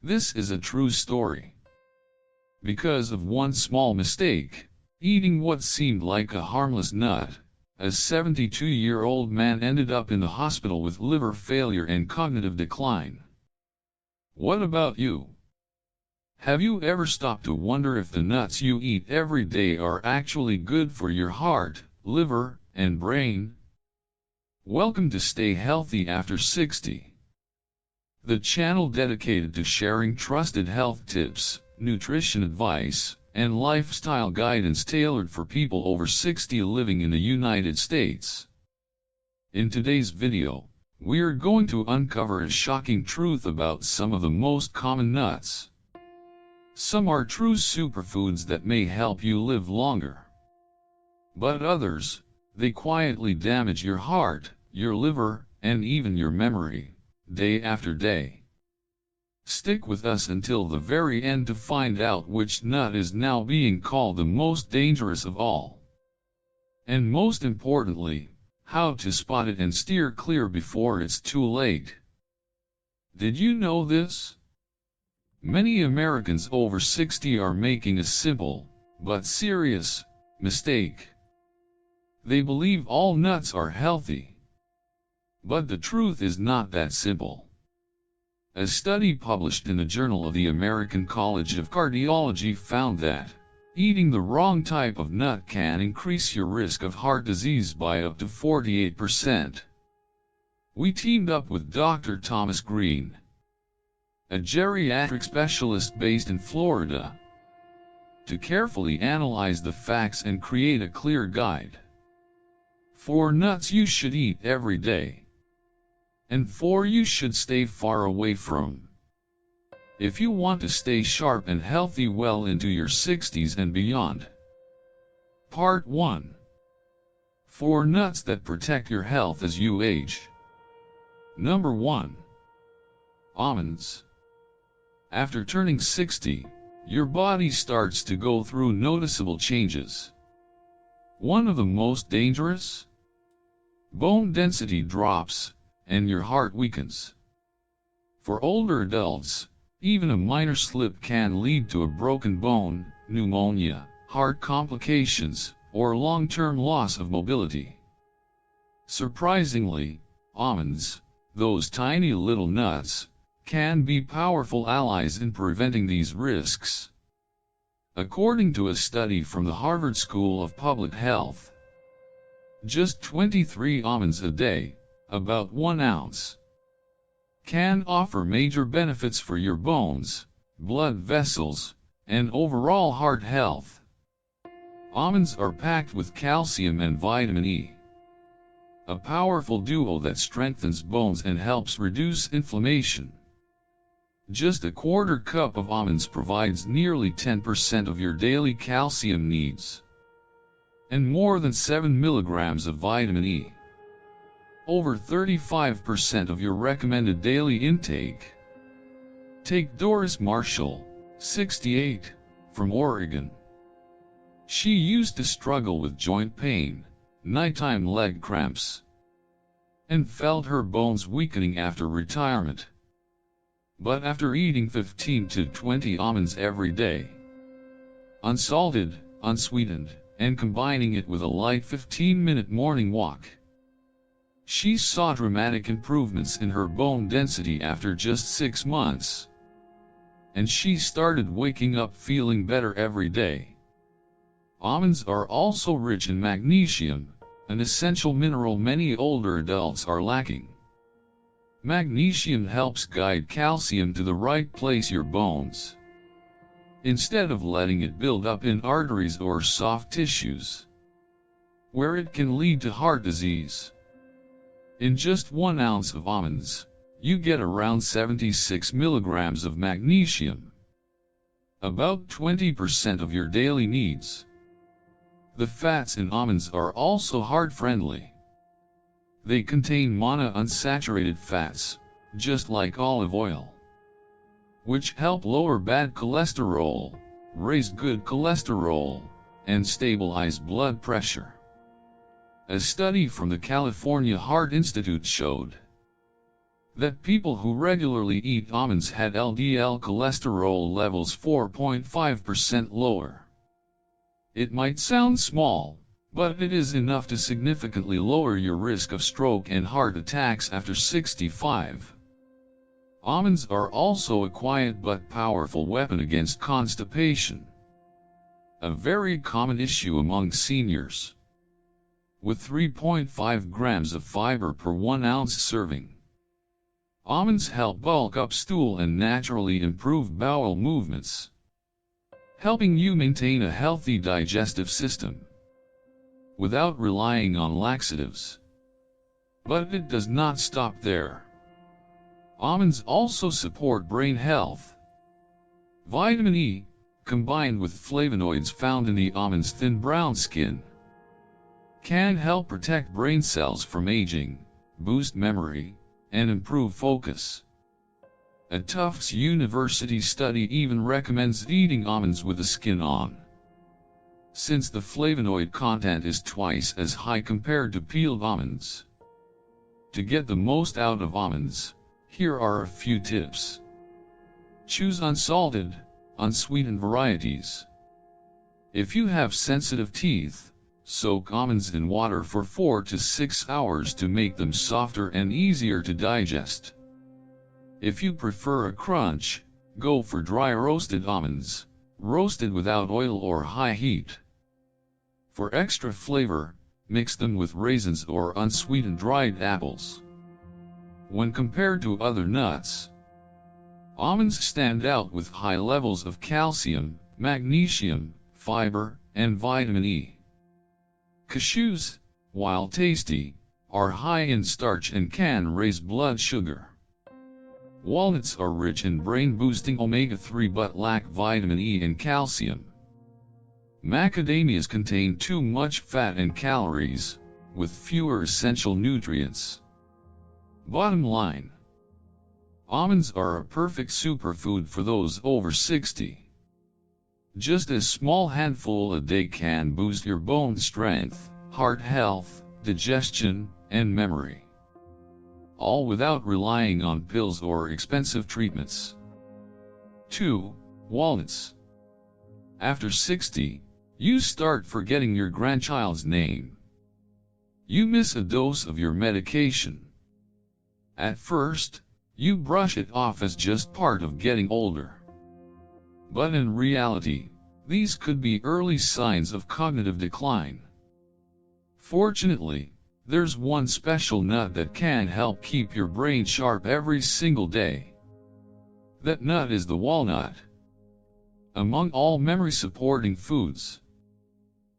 This is a true story. Because of one small mistake, eating what seemed like a harmless nut, a 72-year-old man ended up in the hospital with liver failure and cognitive decline. What about you? Have you ever stopped to wonder if the nuts you eat every day are actually good for your heart, liver, and brain? Welcome to Stay Healthy After 60, the channel dedicated to sharing trusted health tips, nutrition advice, and lifestyle guidance tailored for people over 60 living in the United States. In today's video, we are going to uncover a shocking truth about some of the most common nuts. Some are true superfoods that may help you live longer. But others, they quietly damage your heart, your liver, and even your memory, day after day. Stick with us until the very end to find out which nut is now being called the most dangerous of all. And most importantly, how to spot it and steer clear before it's too late. Did you know this? Many Americans over 60 are making a simple, but serious, mistake. They believe all nuts are healthy. But the truth is not that simple. A study published in the Journal of the American College of Cardiology found that eating the wrong type of nut can increase your risk of heart disease by up to 48%. We teamed up with Dr. Thomas Green, a geriatric specialist based in Florida, to carefully analyze the facts and create a clear guide. 4 nuts you should eat every day, and 4 you should stay far away from, if you want to stay sharp and healthy well into your 60s and beyond. Part 1. 4 nuts that protect your health as you age. Number 1. Almonds. After turning 60, your body starts to go through noticeable changes. One of the most dangerous? Bone density drops, and your heart weakens. For older adults, even a minor slip can lead to a broken bone, pneumonia, heart complications, or long-term loss of mobility. Surprisingly, almonds, those tiny little nuts, can be powerful allies in preventing these risks. According to a study from the Harvard School of Public Health, just 23 almonds a day, about 1 ounce, can offer major benefits for your bones, blood vessels, and overall heart health. Almonds are packed with calcium and vitamin E, a powerful duo that strengthens bones and helps reduce inflammation. Just a quarter cup of almonds provides nearly 10% of your daily calcium needs, and more than 7 milligrams of vitamin E, over 35% of your recommended daily intake. Take Doris Marshall, 68, from Oregon. She used to struggle with joint pain, nighttime leg cramps, and felt her bones weakening after retirement. But after eating 15 to 20 almonds every day, unsalted, unsweetened, and combining it with a light 15-minute morning walk, she saw dramatic improvements in her bone density after just 6 months. And she started waking up feeling better every day. Almonds are also rich in magnesium, an essential mineral many older adults are lacking. Magnesium helps guide calcium to the right place in your bones, instead of letting it build up in arteries or soft tissues, where it can lead to heart disease. In just 1 ounce of almonds, you get around 76 milligrams of magnesium, about 20% of your daily needs. The fats in almonds are also heart-friendly. They contain monounsaturated fats, just like olive oil, which help lower bad cholesterol, raise good cholesterol, and stabilize blood pressure. A study from the California Heart Institute showed that people who regularly eat almonds had LDL cholesterol levels 4.5% lower. It might sound small, but it is enough to significantly lower your risk of stroke and heart attacks after 65. Almonds are also a quiet but powerful weapon against constipation, a very common issue among seniors. With 3.5 grams of fiber per 1 ounce serving, almonds help bulk up stool and naturally improve bowel movements, helping you maintain a healthy digestive system without relying on laxatives. But it does not stop there. Almonds also support brain health. Vitamin E, combined with flavonoids found in the almond's thin brown skin, can help protect brain cells from aging, boost memory, and improve focus. A Tufts University study even recommends eating almonds with the skin on, since the flavonoid content is twice as high compared to peeled almonds. To get the most out of almonds, here are a few tips. Choose unsalted, unsweetened varieties. If you have sensitive teeth, soak almonds in water for 4 to 6 hours to make them softer and easier to digest. If you prefer a crunch, go for dry roasted almonds, roasted without oil or high heat. For extra flavor, mix them with raisins or unsweetened dried apples. When compared to other nuts, almonds stand out with high levels of calcium, magnesium, fiber, and vitamin E. Cashews, while tasty, are high in starch and can raise blood sugar. Walnuts are rich in brain-boosting omega-3 but lack vitamin E and calcium. Macadamias contain too much fat and calories, with fewer essential nutrients. Bottom line: almonds are a perfect superfood for those over 60. Just a small handful a day can boost your bone strength, heart health, digestion, and memory, all without relying on pills or expensive treatments. 2. Walnuts. After 60, you start forgetting your grandchild's name. You miss a dose of your medication. At first, you brush it off as just part of getting older. But in reality, these could be early signs of cognitive decline. Fortunately, there's one special nut that can help keep your brain sharp every single day. That nut is the walnut. Among all memory-supporting foods,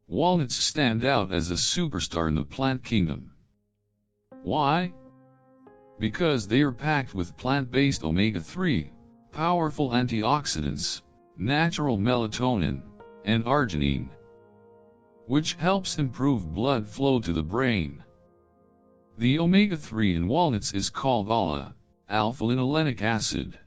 walnuts stand out as a superstar in the plant kingdom. Why? Because they are packed with plant-based omega-3, powerful antioxidants, natural melatonin, and arginine, which helps improve blood flow to the brain. The omega-3 in walnuts is called ALA, alpha-linolenic acid.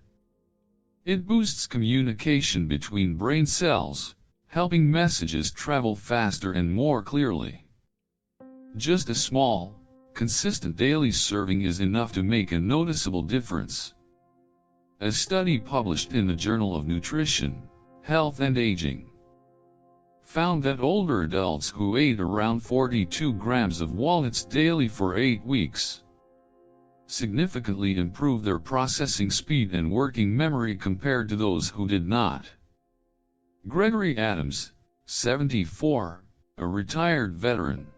It boosts communication between brain cells, helping messages travel faster and more clearly. Just a small, consistent daily serving is enough to make a noticeable difference. A study published in the Journal of Nutrition, Health and Aging found that older adults who ate around 42 grams of walnuts daily for 8 weeks significantly improved their processing speed and working memory compared to those who did not. Gregory Adams, 74, a retired veteran.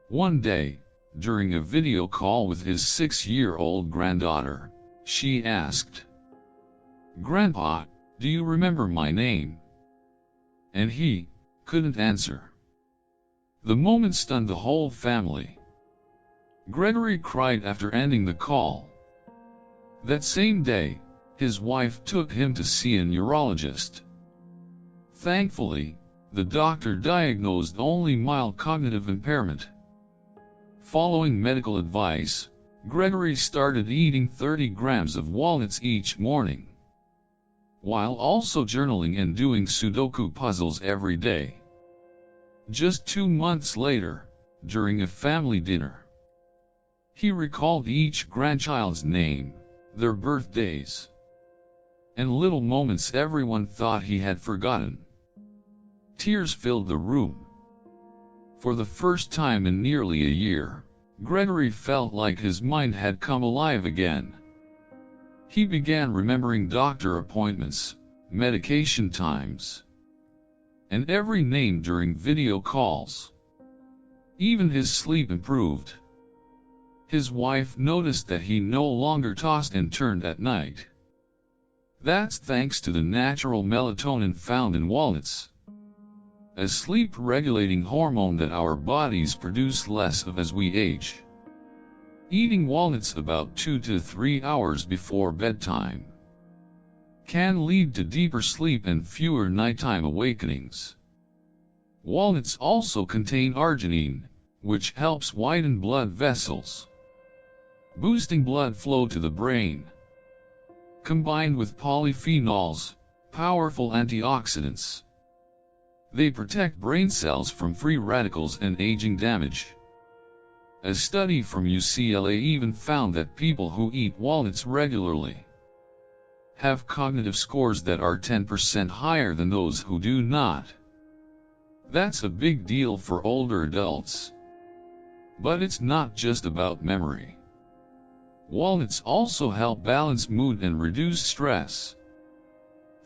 One day, during a video call with his 6-year-old granddaughter, she asked, "Grandpa, do you remember my name?" And he couldn't answer. The moment stunned the whole family. Gregory cried after ending the call. That same day, his wife took him to see a neurologist. Thankfully, the doctor diagnosed only mild cognitive impairment. Following medical advice, Gregory started eating 30 grams of walnuts each morning, while also journaling and doing Sudoku puzzles every day. Just 2 months later, during a family dinner, He recalled each grandchild's name, their birthdays, and little moments everyone thought he had forgotten. Tears filled the room. For the first time in nearly a year, Gregory felt like his mind had come alive again. He began remembering doctor appointments, medication times, and every name during video calls. Even his sleep improved. His wife noticed that he no longer tossed and turned at night. That's thanks to the natural melatonin found in walnuts, a sleep-regulating hormone that our bodies produce less of as we age. Eating walnuts about 2 to 3 hours before bedtime can lead to deeper sleep and fewer nighttime awakenings. Walnuts also contain arginine, which helps widen blood vessels, boosting blood flow to the brain. Combined with polyphenols, powerful antioxidants, they protect brain cells from free radicals and aging damage. A study from UCLA even found that people who eat walnuts regularly have cognitive scores that are 10% higher than those who do not. That's a big deal for older adults. But it's not just about memory. Walnuts also help balance mood and reduce stress.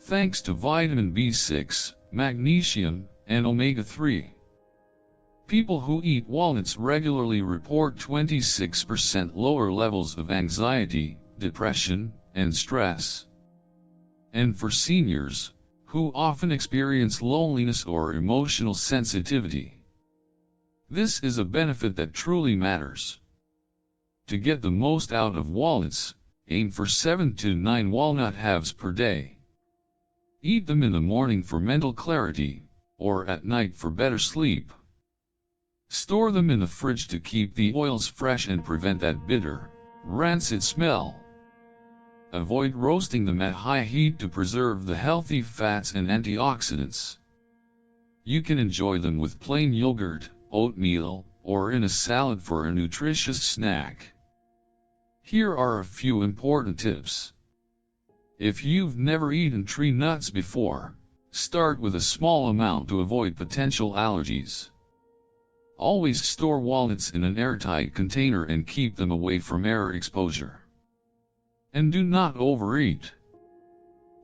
Thanks to vitamin B6, magnesium, and omega-3. People who eat walnuts regularly report 26% lower levels of anxiety, depression, and stress. And for seniors, who often experience loneliness or emotional sensitivity, this is a benefit that truly matters. To get the most out of walnuts, aim for 7 to 9 walnut halves per day. Eat them in the morning for mental clarity, or at night for better sleep. Store them in the fridge to keep the oils fresh and prevent that bitter, rancid smell. Avoid roasting them at high heat to preserve the healthy fats and antioxidants. You can enjoy them with plain yogurt, oatmeal, or in a salad for a nutritious snack. Here are a few important tips. If you've never eaten tree nuts before, start with a small amount to avoid potential allergies. Always store walnuts in an airtight container and keep them away from air exposure. And do not overeat.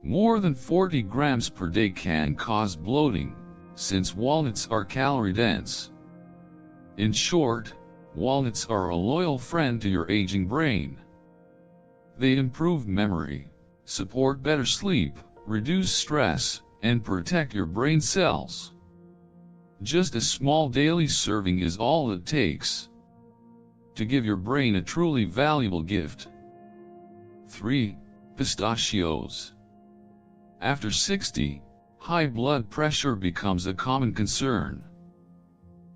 More than 40 grams per day can cause bloating, since walnuts are calorie-dense. In short, walnuts are a loyal friend to your aging brain. They improve memory, support better sleep, reduce stress, and protect your brain cells. Just a small daily serving is all it takes to give your brain a truly valuable gift. 3. Pistachios. After 60, high blood pressure becomes a common concern,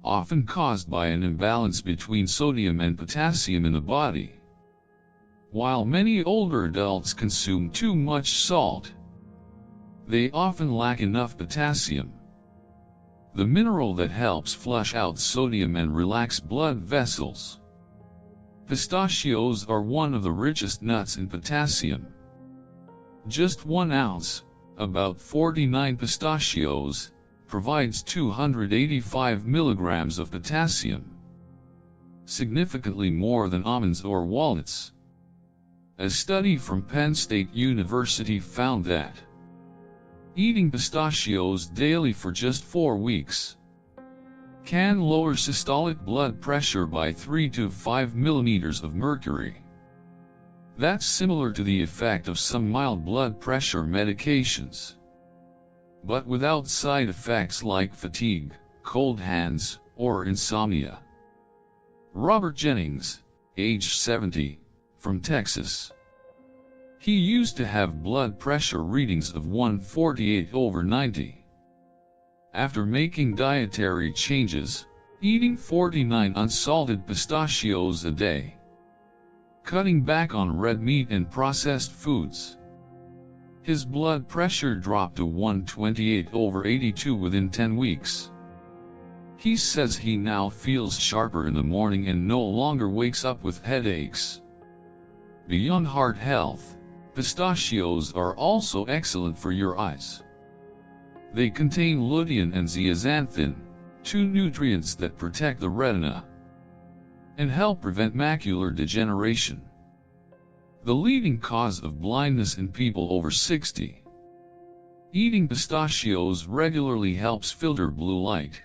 often caused by an imbalance between sodium and potassium in the body. While many older adults consume too much salt, they often lack enough potassium, the mineral that helps flush out sodium and relax blood vessels. Pistachios are one of the richest nuts in potassium. Just 1 ounce, about 49 pistachios, provides 285 milligrams of potassium, significantly more than almonds or walnuts. A study from Penn State University found that eating pistachios daily for just 4 weeks can lower systolic blood pressure by 3 to 5 millimeters of mercury. That's similar to the effect of some mild blood pressure medications, but without side effects like fatigue, cold hands, or insomnia. Robert Jennings, age 70, from Texas. He used to have blood pressure readings of 148/90. After making dietary changes, eating 49 unsalted pistachios a day, cutting back on red meat and processed foods, his blood pressure dropped to 128/82 within 10 weeks. He says he now feels sharper in the morning and no longer wakes up with headaches. Beyond heart health, pistachios are also excellent for your eyes. They contain lutein and zeaxanthin, two nutrients that protect the retina and help prevent macular degeneration, the leading cause of blindness in people over 60. Eating pistachios regularly helps filter blue light,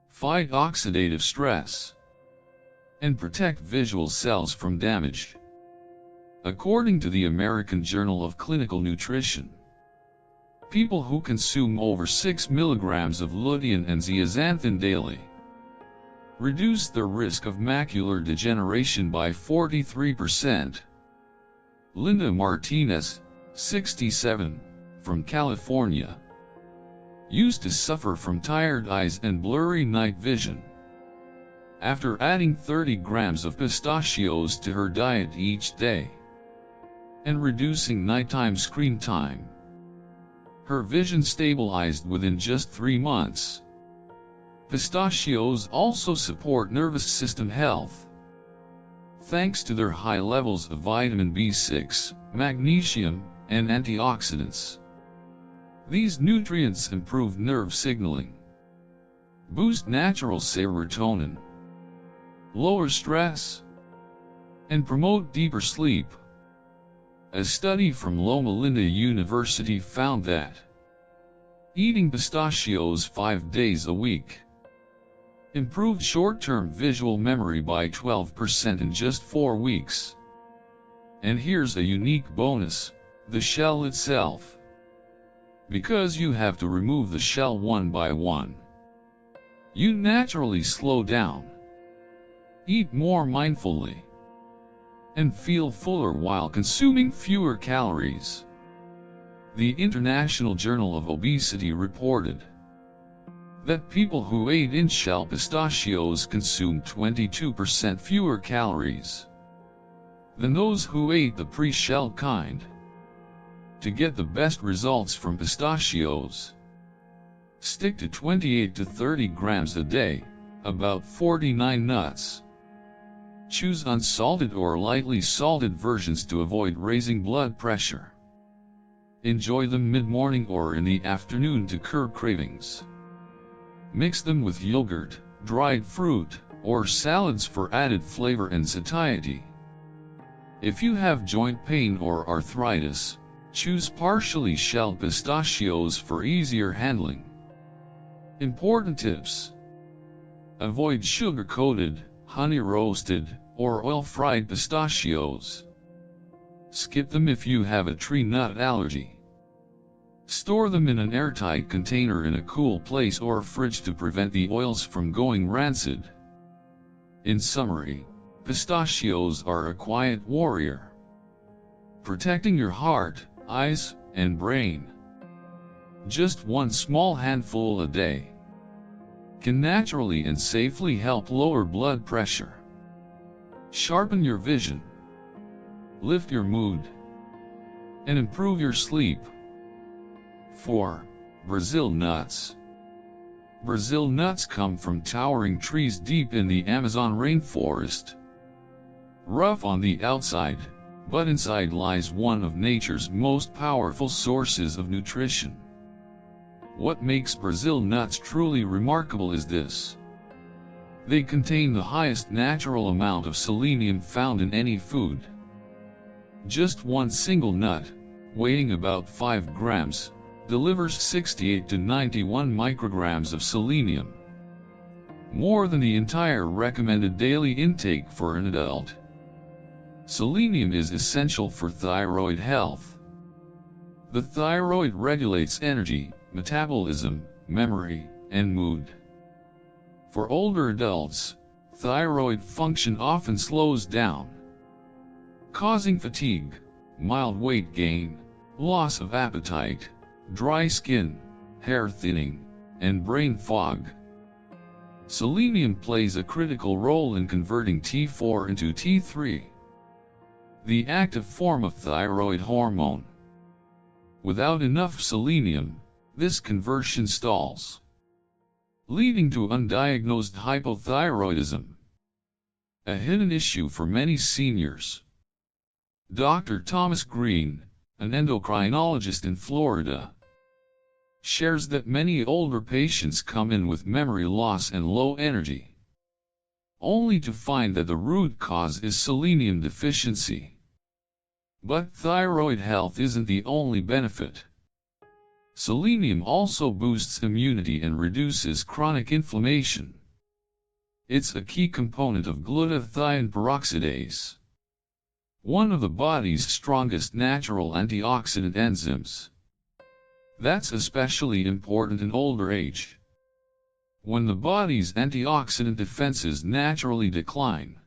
fight oxidative stress, and protect visual cells from damage. According to the American Journal of Clinical Nutrition, people who consume over 6 milligrams of lutein and zeaxanthin daily reduce their risk of macular degeneration by 43%. Linda Martinez, 67, from California, used to suffer from tired eyes and blurry night vision. After adding 30 grams of pistachios to her diet each day and reducing nighttime screen time, her vision stabilized within just 3 months. Pistachios also support nervous system health, thanks to their high levels of vitamin B6, magnesium, and antioxidants. These nutrients improve nerve signaling, boost natural serotonin, lower stress, and promote deeper sleep. A study from Loma Linda University found that eating pistachios 5 days a week improved short-term visual memory by 12% in just 4 weeks. And here's a unique bonus: the shell itself. Because you have to remove the shell one by one, you naturally slow down, eat more mindfully, and feel fuller while consuming fewer calories. The International Journal of Obesity reported that people who ate in-shell pistachios consumed 22% fewer calories than those who ate the pre-shelled kind. To get the best results from pistachios, stick to 28 to 30 grams a day, about 49 nuts. Choose unsalted or lightly salted versions to avoid raising blood pressure. Enjoy them mid-morning or in the afternoon to curb cravings. Mix them with yogurt, dried fruit, or salads for added flavor and satiety. If you have joint pain or arthritis, choose partially shelled pistachios for easier handling. Important tips: avoid sugar-coated, honey-roasted, or oil-fried pistachios. Skip them if you have a tree nut allergy. Store them in an airtight container in a cool place or fridge to prevent the oils from going rancid. In summary, pistachios are a quiet warrior, protecting your heart, eyes, and brain. Just one small handful a day can naturally and safely help lower blood pressure, sharpen your vision, lift your mood, and improve your sleep. 4. Brazil nuts. Brazil nuts come from towering trees deep in the Amazon rainforest. Rough on the outside, but inside lies one of nature's most powerful sources of nutrition. What makes Brazil nuts truly remarkable is this: they contain the highest natural amount of selenium found in any food. Just one single nut, weighing about 5 grams, delivers 68 to 91 micrograms of selenium, more than the entire recommended daily intake for an adult. Selenium is essential for thyroid health. The thyroid regulates energy, metabolism, memory, and mood. For older adults, thyroid function often slows down, causing fatigue, mild weight gain, loss of appetite, dry skin, hair thinning, and brain fog. Selenium plays a critical role in converting T4 into T3, the active form of thyroid hormone. Without enough selenium, this conversion stalls. leading to undiagnosed hypothyroidism, a hidden issue for many seniors. Dr. Thomas Green, an endocrinologist in Florida, shares that many older patients come in with memory loss and low energy, only to find that the root cause is selenium deficiency. But thyroid health isn't the only benefit. Selenium also boosts immunity and reduces chronic inflammation. It's a key component of glutathione peroxidase, one of the body's strongest natural antioxidant enzymes. That's especially important in older age, when the body's antioxidant defenses naturally decline.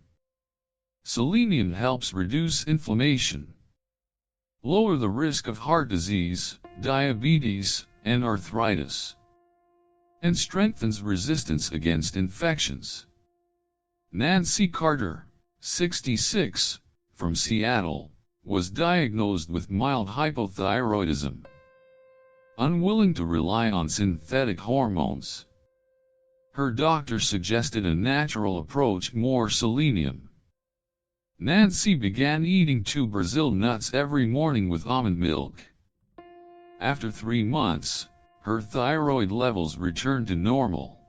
Selenium helps reduce inflammation, lower the risk of heart disease, diabetes, and arthritis, and strengthens resistance against infections. Nancy Carter, 66, from Seattle, was diagnosed with mild hypothyroidism. Unwilling to rely on synthetic hormones, her doctor suggested a natural approach: more selenium. Nancy began eating 2 Brazil nuts every morning with almond milk. After 3 months, her thyroid levels returned to normal.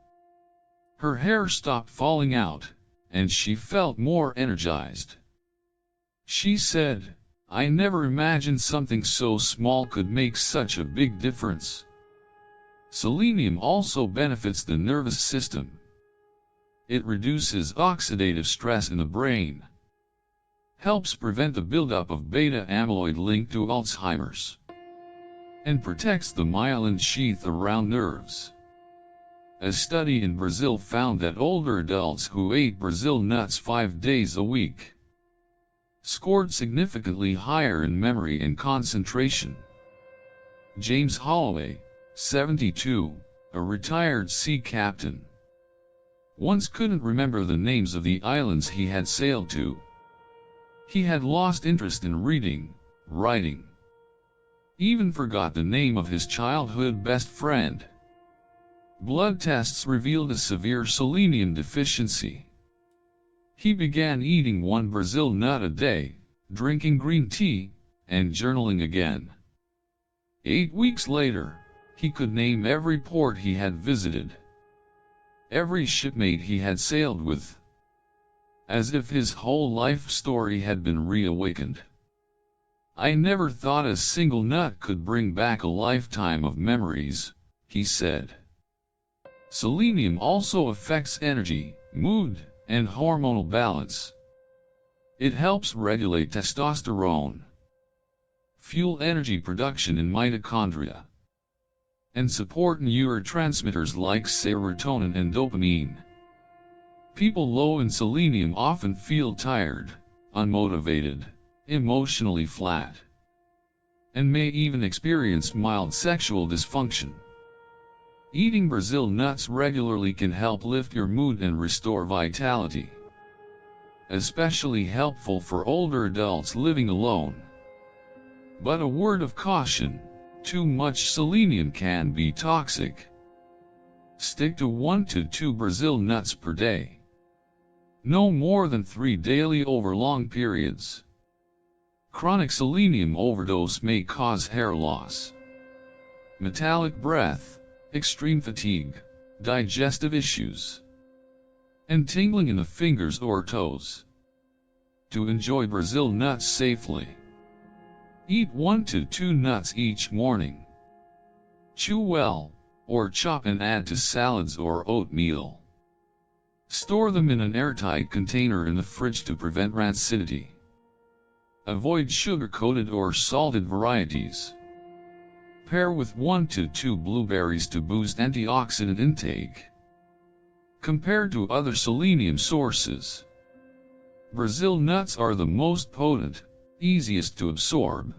Her hair stopped falling out, and she felt more energized. She said, "I never imagined something so small could make such a big difference." Selenium also benefits the nervous system. It reduces oxidative stress in the brain, helps prevent the buildup of beta amyloid linked to Alzheimer's, and protects the myelin sheath around nerves. A study in Brazil found that older adults who ate Brazil nuts 5 days a week scored significantly higher in memory and concentration. James Holloway, 72, a retired sea captain, once couldn't remember the names of the islands he had sailed to. He had lost interest in reading, writing, even forgot the name of his childhood best friend. Blood tests revealed a severe selenium deficiency. He began eating 1 Brazil nut a day, drinking green tea, and journaling again. 8 weeks later, he could name every port he had visited, every shipmate he had sailed with, as if his whole life story had been reawakened. "I never thought a single nut could bring back a lifetime of memories," he said. Selenium also affects energy, mood, and hormonal balance. It helps regulate testosterone, fuel energy production in mitochondria, and support neurotransmitters like serotonin and dopamine. People low in selenium often feel tired, unmotivated, emotionally flat, and may even experience mild sexual dysfunction. Eating Brazil nuts regularly can help lift your mood and restore vitality. Especially helpful for older adults living alone. But a word of caution: too much selenium can be toxic. Stick to 1 to 2 Brazil nuts per day. No more than 3 daily over long periods. Chronic selenium overdose may cause hair loss, metallic breath, extreme fatigue, digestive issues, and tingling in the fingers or toes. To enjoy Brazil nuts safely, eat 1 to 2 nuts each morning. Chew well, or chop and add to salads or oatmeal. Store them in an airtight container in the fridge to prevent rancidity. Avoid sugar-coated or salted varieties. Pair with 1 to 2 blueberries to boost antioxidant intake. Compared to other selenium sources, Brazil nuts are the most potent, easiest to absorb,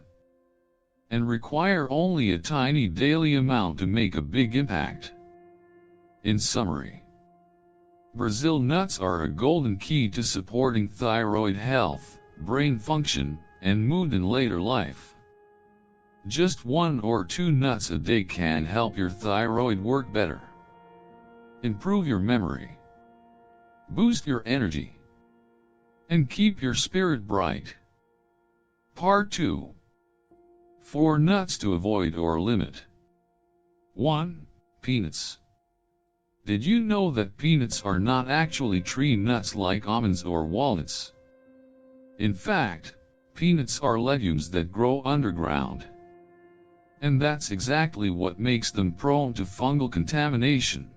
and require only a tiny daily amount to make a big impact. In summary, Brazil nuts are a golden key to supporting thyroid health, brain function, and mood in later life. Just 1 or 2 nuts a day can help your thyroid work better. improve your memory, boost your energy, and keep your spirit bright. Part 2. 4 nuts to avoid or limit. 1. Peanuts. Did you know that peanuts are not actually tree nuts like almonds or walnuts? In fact, peanuts are legumes that grow underground. And that's exactly what makes them prone to fungal contamination.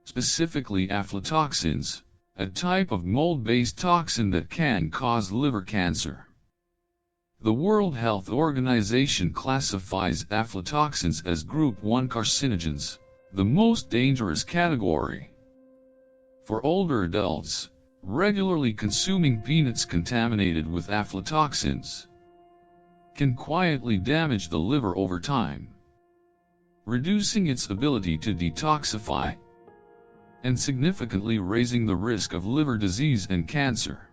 Specifically aflatoxins, a type of mold-based toxin that can cause liver cancer. The World Health Organization classifies aflatoxins as Group 1 carcinogens, the most dangerous category. For older adults, regularly consuming peanuts contaminated with aflatoxins can quietly damage the liver over time, reducing its ability to detoxify, and significantly raising the risk of liver disease and cancer.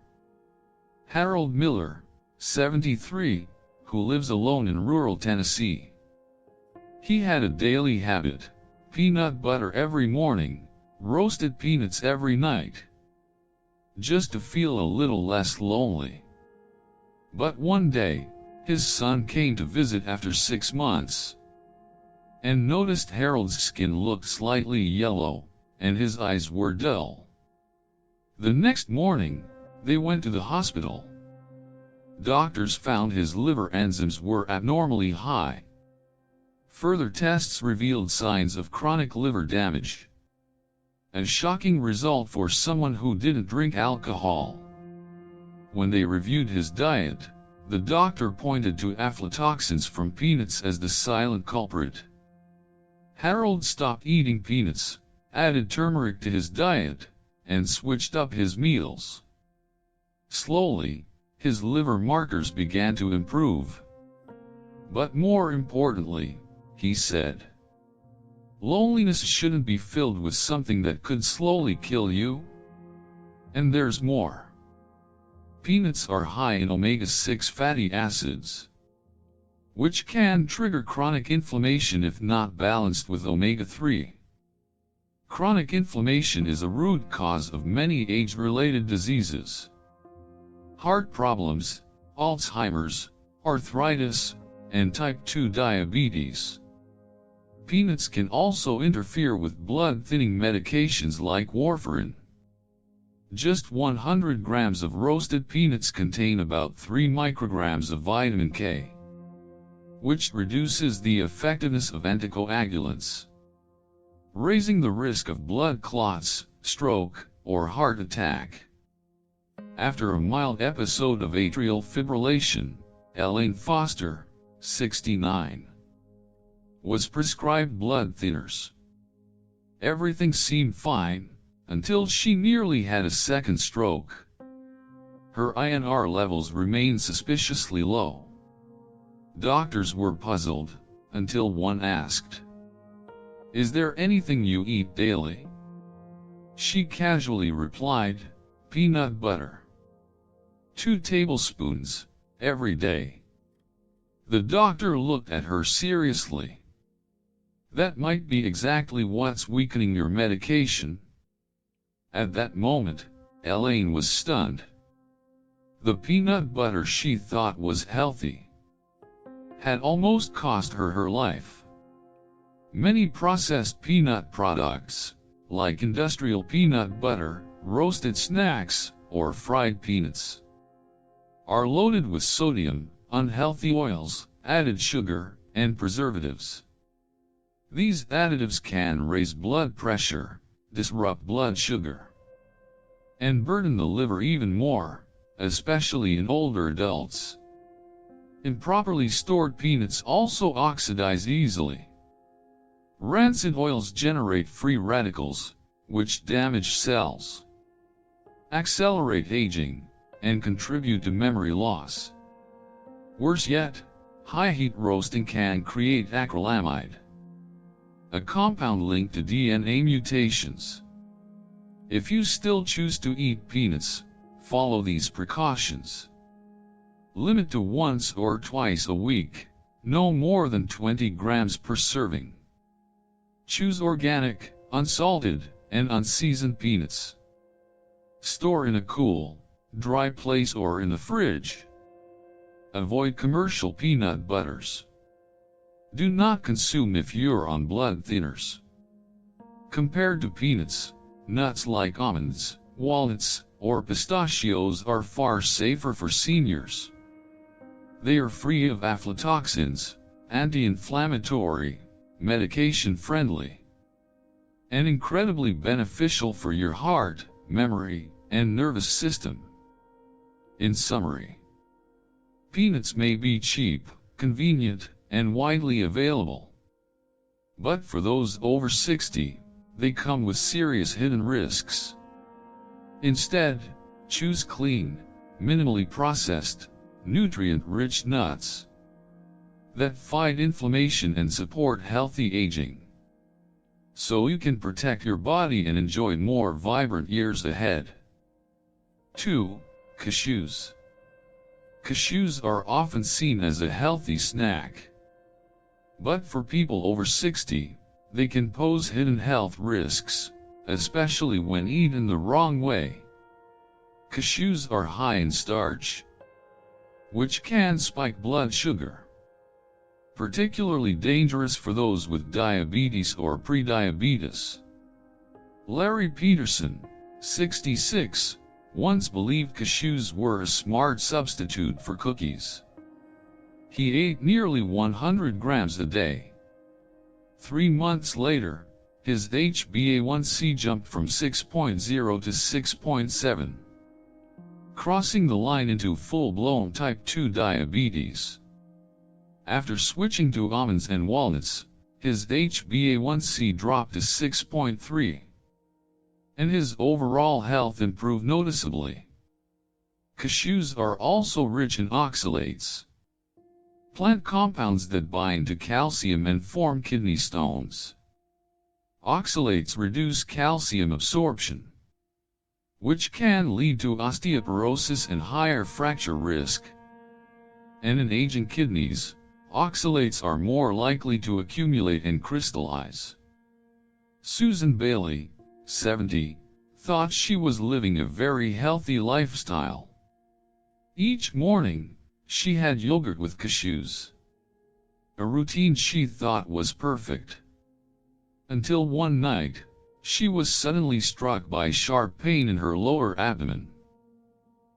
Harold Miller, 73, who lives alone in rural Tennessee. He had a daily habit: peanut butter every morning, roasted peanuts every night, just to feel a little less lonely. But one day, his son came to visit after 6 months, and noticed Harold's skin looked slightly yellow, and his eyes were dull. The next morning, they went to the hospital. Doctors found his liver enzymes were abnormally high. Further tests revealed signs of chronic liver damage. A shocking result for someone who didn't drink alcohol. When they reviewed his diet, the doctor pointed to aflatoxins from peanuts as the silent culprit. Harold stopped eating peanuts, added turmeric to his diet, and switched up his meals. Slowly, his liver markers began to improve. But more importantly, he said, loneliness shouldn't be filled with something that could slowly kill you. And there's more. Peanuts are high in omega-6 fatty acids, which can trigger chronic inflammation if not balanced with omega-3. Chronic inflammation is a root cause of many age-related diseases: heart problems, Alzheimer's, arthritis, and type 2 diabetes. Peanuts can also interfere with blood-thinning medications like warfarin. Just 100 grams of roasted peanuts contain about 3 micrograms of vitamin K, which reduces the effectiveness of anticoagulants, raising the risk of blood clots, stroke, or heart attack. After a mild episode of atrial fibrillation, Elaine Foster, 69, was prescribed blood thinners. Everything seemed fine, until she nearly had a second stroke. Her INR levels remained suspiciously low. Doctors were puzzled, until one asked, "Is there anything you eat daily?" She casually replied, "Peanut butter. 2 tablespoons, every day." The doctor looked at her seriously. "That might be exactly what's weakening your medication." At that moment, Elaine was stunned. The peanut butter she thought was healthy had almost cost her her life. Many processed peanut products, like industrial peanut butter, roasted snacks, or fried peanuts, are loaded with sodium, unhealthy oils, added sugar, and preservatives. These additives can raise blood pressure, disrupt blood sugar, and burden the liver even more, especially in older adults. Improperly stored peanuts also oxidize easily. Rancid oils generate free radicals, which damage cells, accelerate aging, and contribute to memory loss. Worse yet, high heat roasting can create acrylamide, a compound linked to DNA mutations. If you still choose to eat peanuts, follow these precautions. Limit to once or twice a week, no more than 20 grams per serving. Choose organic, unsalted, and unseasoned peanuts. Store in a cool, dry place or in the fridge. Avoid commercial peanut butters. Do not consume if you're on blood thinners. Compared to peanuts, nuts like almonds, walnuts, or pistachios are far safer for seniors. They are free of aflatoxins, anti-inflammatory, medication-friendly, and incredibly beneficial for your heart, memory, and nervous system. In summary, peanuts may be cheap, convenient, and widely available. But for those over 60, they come with serious hidden risks. Instead, choose clean, minimally processed, nutrient-rich nuts that fight inflammation and support healthy aging, so you can protect your body and enjoy more vibrant years ahead. 2. Cashews. Cashews are often seen as a healthy snack. But for people over 60, they can pose hidden health risks, especially when eaten the wrong way. Cashews are high in starch, which can spike blood sugar. Particularly dangerous for those with diabetes or prediabetes. Larry Peterson, 66, once believed cashews were a smart substitute for cookies. He ate nearly 100 grams a day. 3 months later, his HbA1c jumped from 6.0 to 6.7, crossing the line into full-blown type 2 diabetes. After switching to almonds and walnuts, his HbA1c dropped to 6.3, and his overall health improved noticeably. Cashews are also rich in oxalates, plant compounds that bind to calcium and form kidney stones. Oxalates reduce calcium absorption, which can lead to osteoporosis and higher fracture risk. And in aging kidneys, oxalates are more likely to accumulate and crystallize. Susan Bailey, 70, thought she was living a very healthy lifestyle. Each morning, she had yogurt with cashews, a routine she thought was perfect. Until one night, she was suddenly struck by sharp pain in her lower abdomen,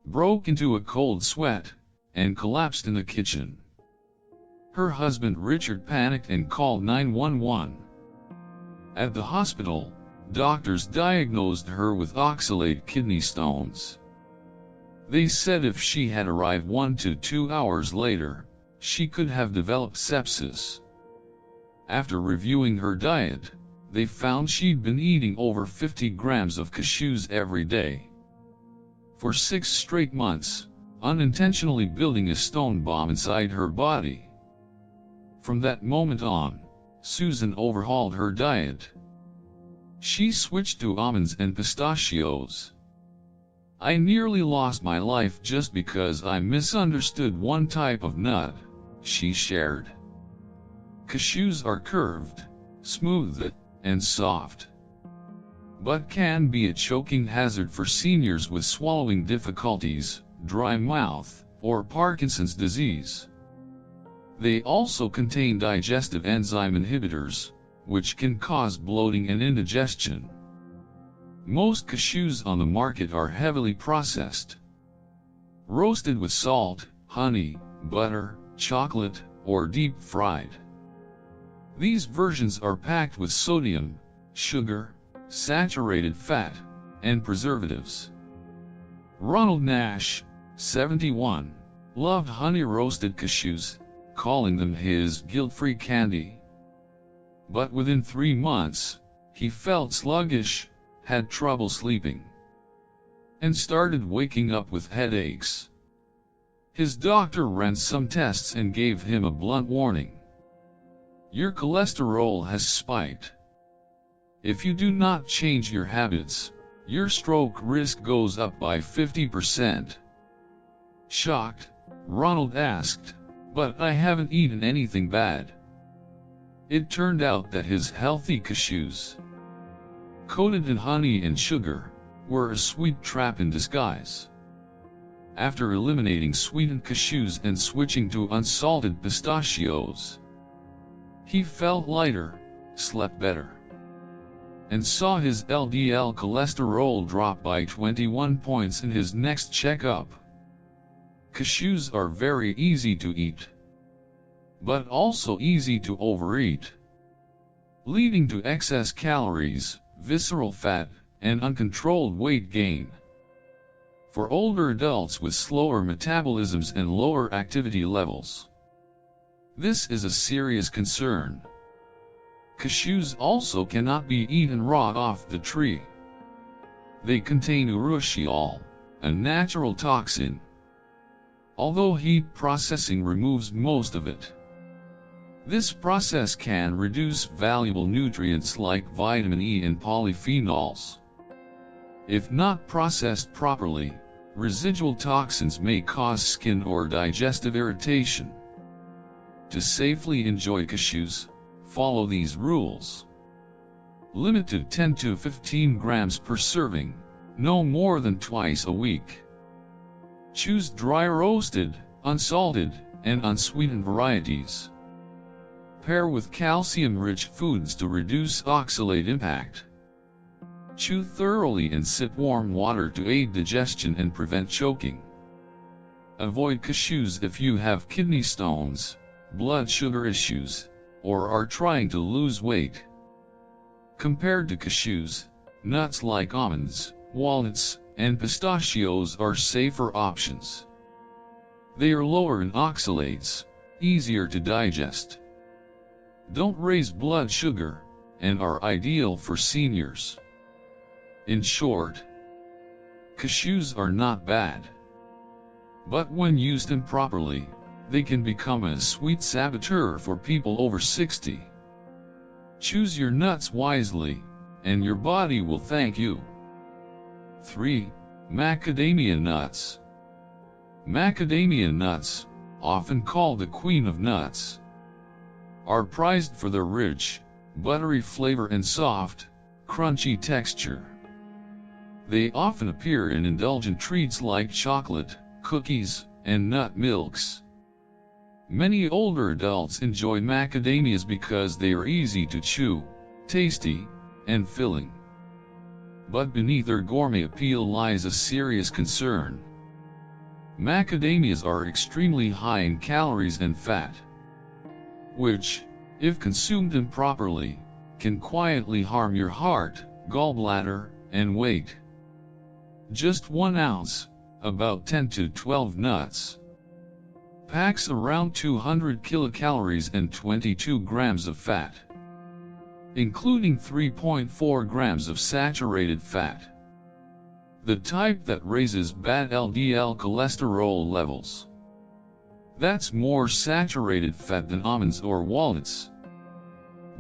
broke into a cold sweat, and collapsed in the kitchen. Her husband Richard panicked and called 911. At the hospital, doctors diagnosed her with oxalate kidney stones. They said if she had arrived 1 to 2 hours later, she could have developed sepsis. After reviewing her diet, they found she'd been eating over 50 grams of cashews every day for 6 straight months, unintentionally building a stone bomb inside her body. From that moment on, Susan overhauled her diet. She switched to almonds and pistachios. I nearly lost my life just because I misunderstood one type of nut, she shared. Cashews are curved, smooth, and soft, but can be a choking hazard for seniors with swallowing difficulties, dry mouth, or Parkinson's disease. They also contain digestive enzyme inhibitors, which can cause bloating and indigestion. Most cashews on the market are heavily processed, roasted with salt, honey, butter, chocolate, or deep fried. These versions are packed with sodium, sugar, saturated fat, and preservatives. Ronald Nash, 71, loved honey-roasted cashews, calling them his guilt-free candy. But within 3 months, he felt sluggish, had trouble sleeping, and started waking up with headaches. His doctor ran some tests and gave him a blunt warning. Your cholesterol has spiked. If you do not change your habits, your stroke risk goes up by 50%. Shocked, Ronald asked, "But I haven't eaten anything bad." It turned out that his healthy cashews coated in honey and sugar, were a sweet trap in disguise. After eliminating sweetened cashews and switching to unsalted pistachios, he felt lighter, slept better, and saw his LDL cholesterol drop by 21 points in his next checkup. Cashews are very easy to eat, but also easy to overeat, leading to excess calories, visceral fat, and uncontrolled weight gain. For older adults with slower metabolisms and lower activity levels, this is a serious concern. Cashews also cannot be eaten raw off the tree. They contain urushiol, a natural toxin, although heat processing removes most of it. This process can reduce valuable nutrients like vitamin E and polyphenols. If not processed properly, residual toxins may cause skin or digestive irritation. To safely enjoy cashews, follow these rules. Limit to 10 to 15 grams per serving, no more than twice a week. Choose dry roasted, unsalted, and unsweetened varieties. Pair with calcium-rich foods to reduce oxalate impact. Chew thoroughly and sip warm water to aid digestion and prevent choking. Avoid cashews if you have kidney stones, blood sugar issues, or are trying to lose weight. Compared to cashews, nuts like almonds, walnuts, and pistachios are safer options. They are lower in oxalates, easier to digest, don't raise blood sugar, and are ideal for seniors. In short, cashews are not bad, but when used improperly, they can become a sweet saboteur for people over 60. Choose your nuts wisely, and your body will thank you. 3. Macadamia nuts. Macadamia nuts, often called the queen of nuts, are prized for their rich, buttery flavor and soft, crunchy texture. They often appear in indulgent treats like chocolate, cookies, and nut milks. Many older adults enjoy macadamias because they are easy to chew, tasty, and filling. But beneath their gourmet appeal lies a serious concern. Macadamias are extremely high in calories and fat, which, if consumed improperly, can quietly harm your heart, gallbladder, and weight. Just 1 ounce, about 10 to 12 nuts, packs around 200 kilocalories and 22 grams of fat, including 3.4 grams of saturated fat, the type that raises bad LDL cholesterol levels. That's more saturated fat than almonds or walnuts.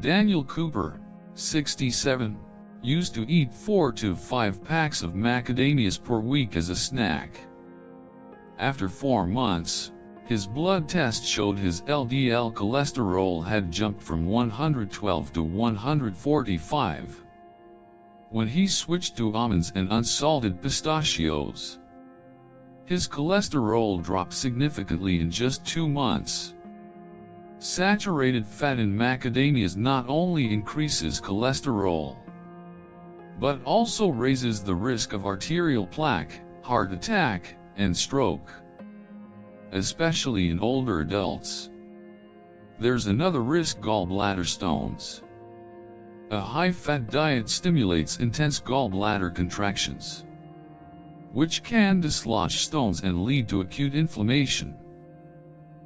Daniel Cooper, 67, used to eat 4 to 5 packs of macadamias per week as a snack. After 4 months, his blood test showed his LDL cholesterol had jumped from 112 to 145. When he switched to almonds and unsalted pistachios, his cholesterol dropped significantly in just 2 months. Saturated fat in macadamias not only increases cholesterol, but also raises the risk of arterial plaque, heart attack, and stroke, especially in older adults. There's another risk: gallbladder stones. A high-fat diet stimulates intense gallbladder contractions, which can dislodge stones and lead to acute inflammation,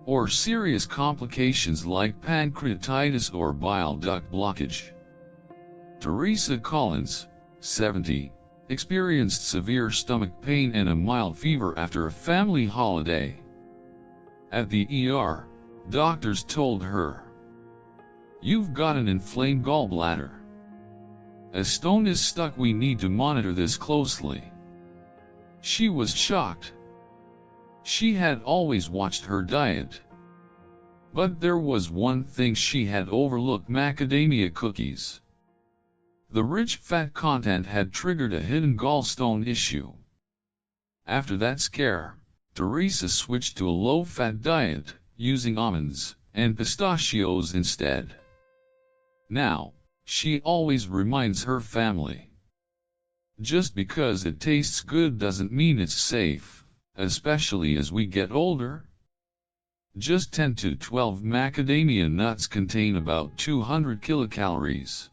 or serious complications like pancreatitis or bile duct blockage. Teresa Collins, 70, experienced severe stomach pain and a mild fever after a family holiday. At the ER, doctors told her, "You've got an inflamed gallbladder. A stone is stuck. We need to monitor this closely." She was shocked. She had always watched her diet, but there was one thing she had overlooked: macadamia cookies. The rich fat content had triggered a hidden gallstone issue. After that scare, Teresa switched to a low-fat diet, using almonds and pistachios instead. Now, she always reminds her family. Just because it tastes good doesn't mean it's safe, especially as we get older. Just 10 to 12 macadamia nuts contain about 200 kilocalories.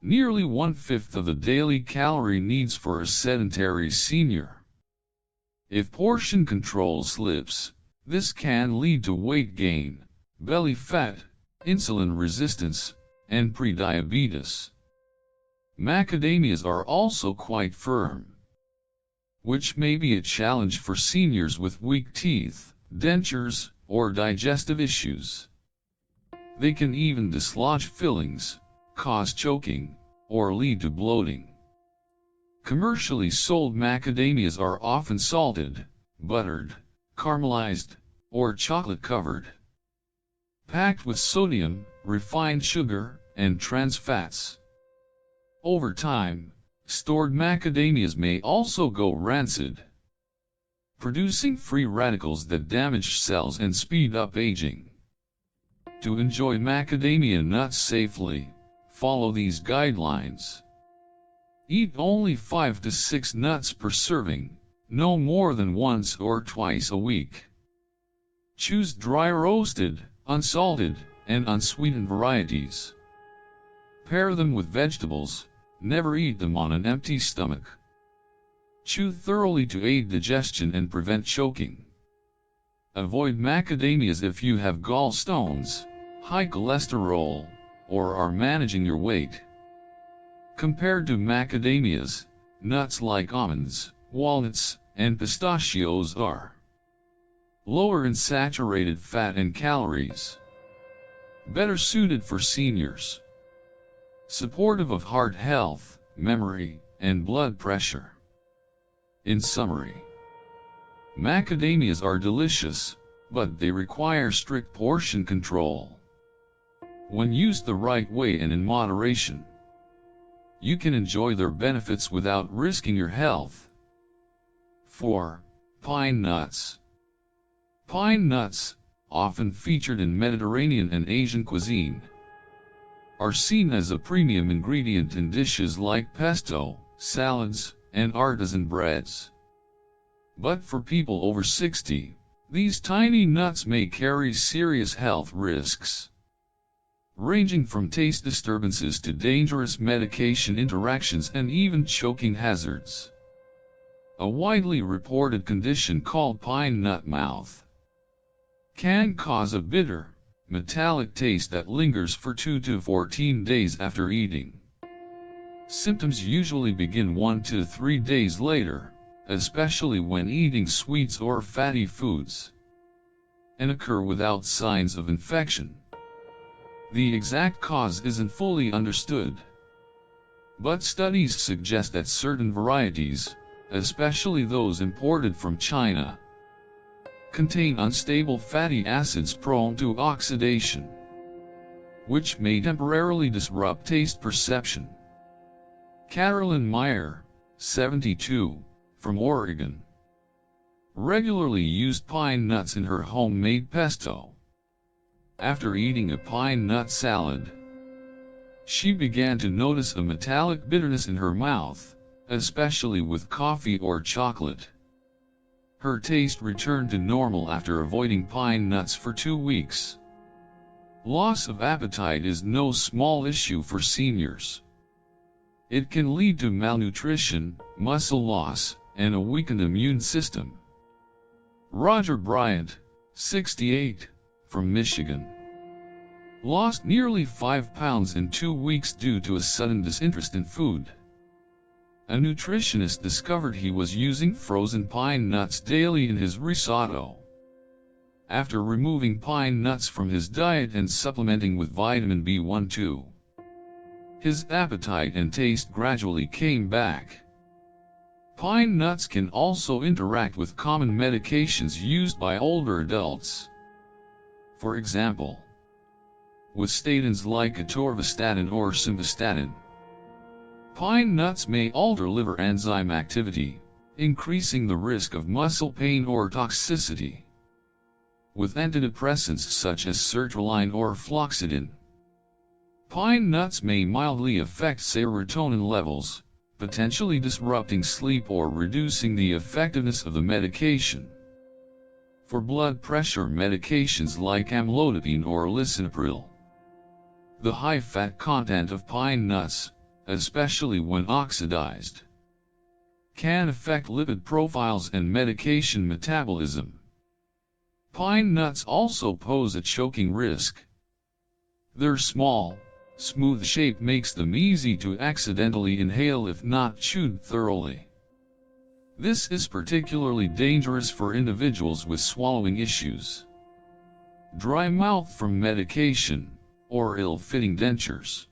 Nearly 1/5 of the daily calorie needs for a sedentary senior. If portion control slips, this can lead to weight gain, belly fat, insulin resistance, and prediabetes. Macadamias are also quite firm, which may be a challenge for seniors with weak teeth, dentures, or digestive issues. They can even dislodge fillings, cause choking, or lead to bloating. Commercially sold macadamias are often salted, buttered, caramelized, or chocolate-covered. Packed with sodium, refined sugar, and trans fats. Over time, stored macadamias may also go rancid, producing free radicals that damage cells and speed up aging. To enjoy macadamia nuts safely, follow these guidelines. Eat only 5 to 6 nuts per serving, no more than once or twice a week. Choose dry roasted, unsalted, and unsweetened varieties. Pair them with vegetables, never eat them on an empty stomach. Chew thoroughly to aid digestion and prevent choking. Avoid macadamias if you have gallstones, high cholesterol, or are managing your weight. Compared to macadamias, nuts like almonds, walnuts, and pistachios are lower in saturated fat and calories. Better suited for seniors. Supportive of heart health, memory, and blood pressure. In summary, macadamias are delicious, but they require strict portion control. When used the right way and in moderation, you can enjoy their benefits without risking your health. 4. Pine nuts. Pine nuts, often featured in Mediterranean and Asian cuisine, are seen as a premium ingredient in dishes like pesto, salads, and artisan breads. But for people over 60, these tiny nuts may carry serious health risks, ranging from taste disturbances to dangerous medication interactions and even choking hazards. A widely reported condition called pine nut mouth can cause a bitter, metallic taste that lingers for 2 to 14 days after eating. Symptoms usually begin 1 to 3 days later, especially when eating sweets or fatty foods, and occur without signs of infection. The exact cause isn't fully understood, but studies suggest that certain varieties, especially those imported from China, contain unstable fatty acids prone to oxidation, which may temporarily disrupt taste perception. Carolyn Meyer, 72, from Oregon, regularly used pine nuts in her homemade pesto. After eating a pine nut salad, she began to notice a metallic bitterness in her mouth, especially with coffee or chocolate. Her taste returned to normal after avoiding pine nuts for 2 weeks. Loss of appetite is no small issue for seniors. It can lead to malnutrition, muscle loss, and a weakened immune system. Roger Bryant, 68, from Michigan, lost nearly 5 pounds in 2 weeks due to a sudden disinterest in food. A nutritionist discovered he was using frozen pine nuts daily in his risotto. After removing pine nuts from his diet and supplementing with vitamin B12, his appetite and taste gradually came back. Pine nuts can also interact with common medications used by older adults. For example, with statins like atorvastatin or simvastatin. Pine nuts may alter liver enzyme activity, increasing the risk of muscle pain or toxicity. With antidepressants such as sertraline or fluoxetine, pine nuts may mildly affect serotonin levels, potentially disrupting sleep or reducing the effectiveness of the medication. For blood pressure medications like amlodipine or lisinopril, the high fat content of pine nuts, especially when oxidized, can affect lipid profiles and medication metabolism. Pine nuts also pose a choking risk. Their small, smooth shape makes them easy to accidentally inhale if not chewed thoroughly. This is particularly dangerous for individuals with swallowing issues, dry mouth from medication, or ill-fitting dentures.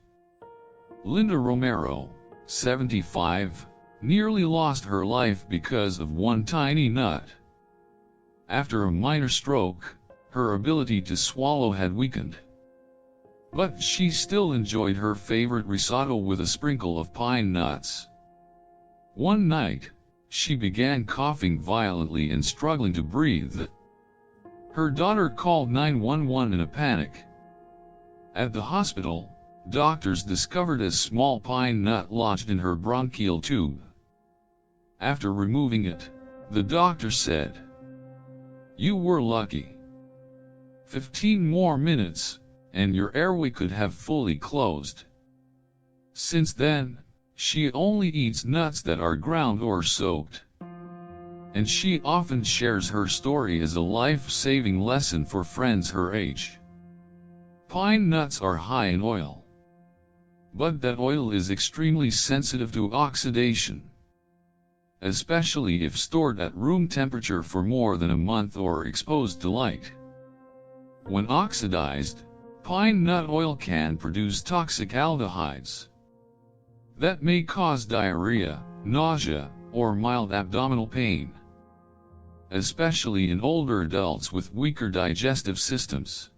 Linda Romero, 75, nearly lost her life because of one tiny nut. After a minor stroke, her ability to swallow had weakened. But she still enjoyed her favorite risotto with a sprinkle of pine nuts. One night, she began coughing violently and struggling to breathe. Her daughter called 911 in a panic. At the hospital, doctors discovered a small pine nut lodged in her bronchial tube. After removing it, the doctor said, "You were lucky. 15 more minutes, and your airway could have fully closed." Since then, she only eats nuts that are ground or soaked. And she often shares her story as a life-saving lesson for friends her age. Pine nuts are high in oil, but that oil is extremely sensitive to oxidation, especially if stored at room temperature for more than a month or exposed to light. When oxidized, pine nut oil can produce toxic aldehydes that may cause diarrhea, nausea, or mild abdominal pain, especially in older adults with weaker digestive systems.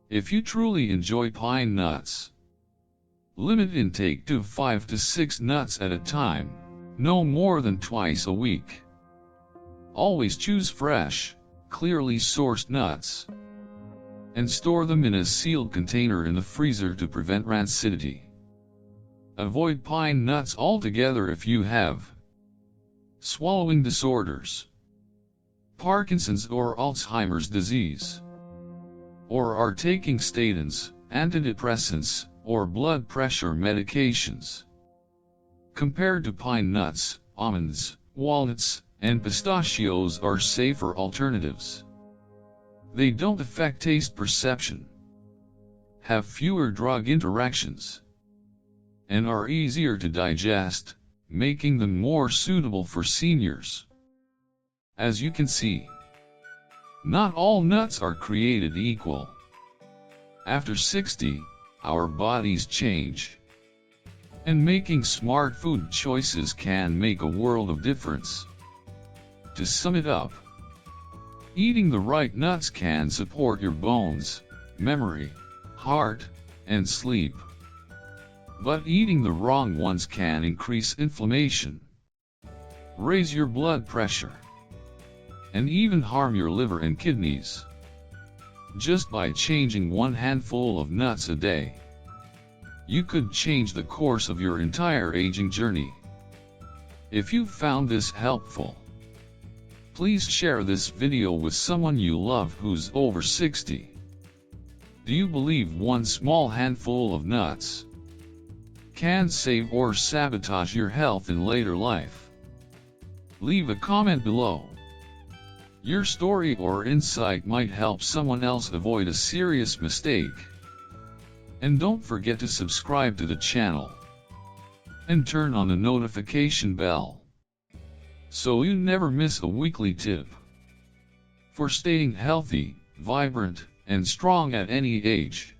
If you truly enjoy pine nuts, limit intake to 5 to 6 nuts at a time, no more than twice a week. Always choose fresh, clearly sourced nuts, and store them in a sealed container in the freezer to prevent rancidity. Avoid pine nuts altogether if you have swallowing disorders, Parkinson's or Alzheimer's disease, or are taking statins, antidepressants, or blood pressure medications. Compared to pine nuts, almonds, walnuts, and pistachios are safer alternatives. They don't affect taste perception, have fewer drug interactions, and are easier to digest, making them more suitable for seniors. As you can see, not all nuts are created equal. After 60, our bodies change, and making smart food choices can make a world of difference. To sum it up, eating the right nuts can support your bones, memory, heart, and sleep. But eating the wrong ones can increase inflammation, raise your blood pressure, and even harm your liver and kidneys. Just by changing one handful of nuts a day, you could change the course of your entire aging journey. If you found this helpful, please share this video with someone you love who's over 60. Do you believe one small handful of nuts can save or sabotage your health in later life? Leave a comment below. Your story or insight might help someone else avoid a serious mistake. And don't forget to subscribe to the channel and turn on the notification bell so you never miss a weekly tip for staying healthy, vibrant, and strong at any age.